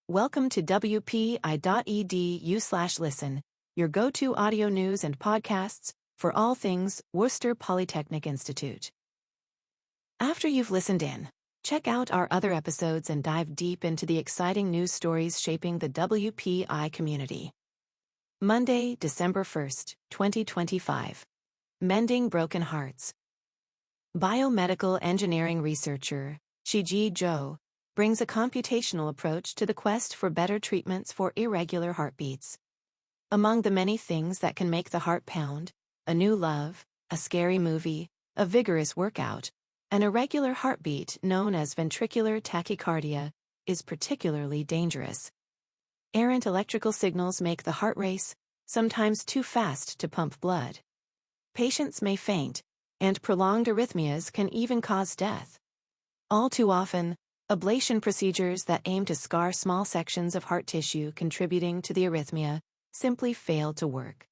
Welcome to wpi.edu/listen, your go-to audio news and podcasts for all things Worcester Polytechnic Institute. After you've listened in, check out our other episodes and dive deep into the exciting news stories shaping the WPI community. Monday, December 1st, 2025. Mending Broken Hearts. Biomedical engineering researcher Shijie Zhou brings a computational approach to the quest for better treatments for irregular heartbeats. Among the many things that can make the heart pound, a new love, a scary movie, a vigorous workout, an irregular heartbeat known as ventricular tachycardia is particularly dangerous. Errant electrical signals make the heart race, sometimes too fast to pump blood. Patients may faint, and prolonged arrhythmias can even cause death. All too often, ablation procedures that aim to scar small sections of heart tissue contributing to the arrhythmia simply fail to work.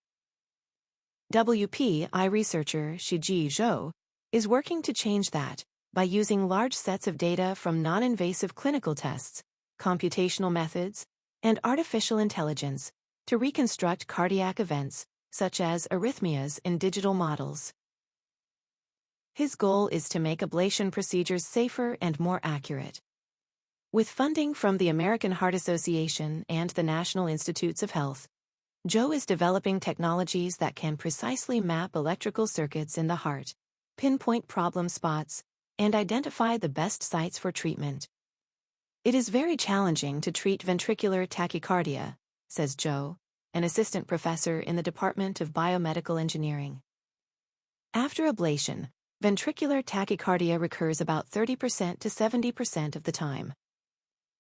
WPI researcher Shijie Zhou is working to change that by using large sets of data from non-invasive clinical tests, computational methods, and artificial intelligence to reconstruct cardiac events such as arrhythmias in digital models. His goal is to make ablation procedures safer and more accurate. With funding from the American Heart Association and the National Institutes of Health, Zhou is developing technologies that can precisely map electrical circuits in the heart, pinpoint problem spots, and identify the best sites for treatment. It is very challenging to treat ventricular tachycardia, says Zhou, an assistant professor in the Department of Biomedical Engineering. After ablation, ventricular tachycardia recurs about 30% to 70% of the time.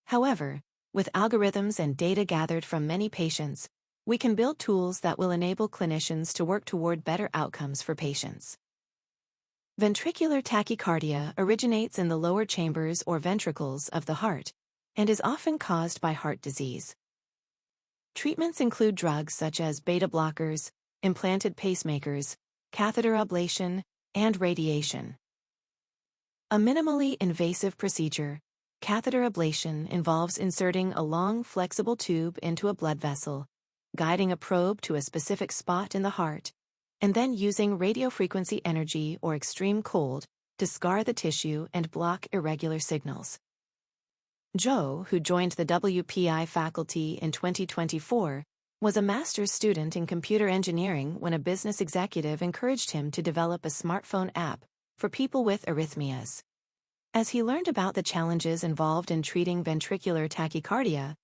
However, with algorithms and data gathered from many patients, we can build tools that will enable clinicians to work toward better outcomes for patients. Ventricular tachycardia originates in the lower chambers or ventricles of the heart and is often caused by heart disease. Treatments include drugs such as beta blockers, implanted pacemakers, catheter ablation, and radiation. A minimally invasive procedure, catheter ablation, involves inserting a long, flexible tube into a blood vessel, guiding a probe to a specific spot in the heart, and then using radiofrequency energy or extreme cold to scar the tissue and block irregular signals. Zhou, who joined the WPI faculty in 2024, was a master's student in computer engineering when a business executive encouraged him to develop a smartphone app for people with arrhythmias. As he learned about the challenges involved in treating ventricular tachycardia,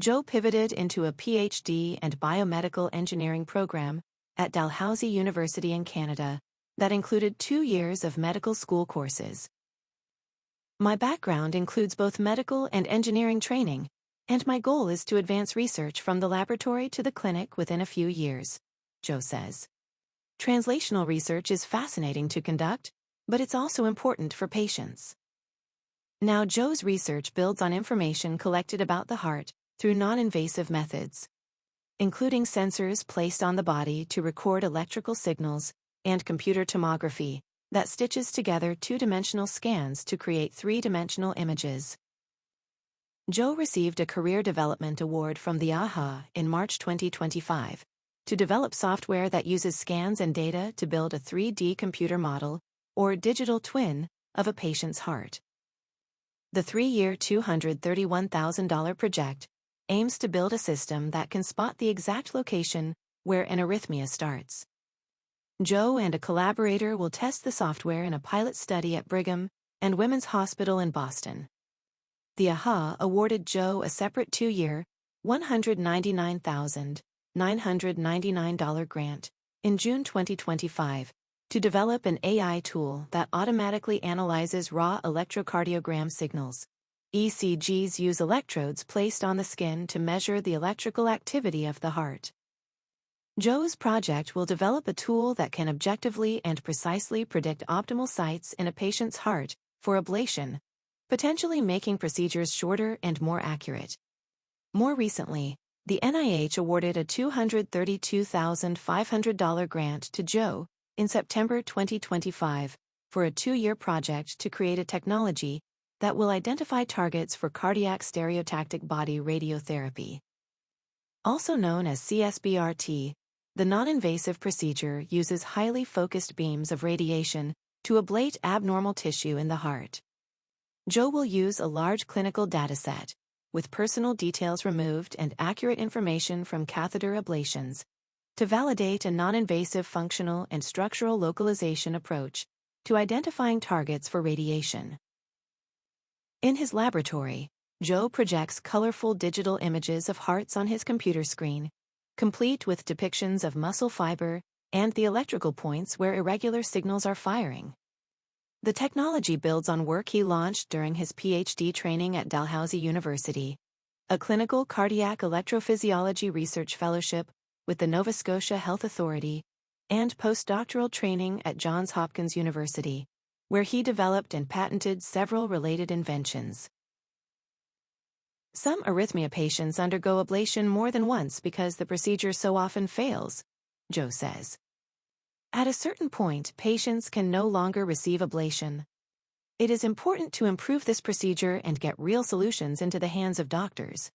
Zhou pivoted into a PhD and biomedical engineering program at Dalhousie University in Canada that included 2 years of medical school courses. My background includes both medical and engineering training, and my goal is to advance research from the laboratory to the clinic within a few years, Zhou says. Translational research is fascinating to conduct, but it's also important for patients. Now Zhou's research builds on information collected about the heart through non-invasive methods, including sensors placed on the body to record electrical signals and computer tomography that stitches together two-dimensional scans to create three-dimensional images. Zhou received a Career Development Award from the AHA in March 2025 to develop software that uses scans and data to build a 3D computer model, or digital twin, of a patient's heart. The 3-year $231,000 project aims to build a system that can spot the exact location where an arrhythmia starts. Zhou and a collaborator will test the software in a pilot study at Brigham and Women's Hospital in Boston. The AHA awarded Zhou a separate 2-year, $199,999 grant in June 2025 to develop an AI tool that automatically analyzes raw electrocardiogram signals. ECGs use electrodes placed on the skin to measure the electrical activity of the heart. Zhou's project will develop a tool that can objectively and precisely predict optimal sites in a patient's heart for ablation, potentially making procedures shorter and more accurate. More recently, the NIH awarded a $232,500 grant to Zhou in September 2025 for a 2-year project to create a technology that will identify targets for cardiac stereotactic body radiotherapy. Also known as CSBRT, the non-invasive procedure uses highly focused beams of radiation to ablate abnormal tissue in the heart. Zhou will use a large clinical dataset, with personal details removed and accurate information from catheter ablations, to validate a non-invasive functional and structural localization approach to identifying targets for radiation. In his laboratory, Zhou projects colorful digital images of hearts on his computer screen, complete with depictions of muscle fiber and the electrical points where irregular signals are firing. The technology builds on work he launched during his PhD training at Dalhousie University, a clinical cardiac electrophysiology research fellowship with the Nova Scotia Health Authority, and postdoctoral training at Johns Hopkins University, where he developed and patented several related inventions. Some arrhythmia patients undergo ablation more than once because the procedure so often fails, Zhou says. At a certain point, patients can no longer receive ablation. It is important to improve this procedure and get real solutions into the hands of doctors.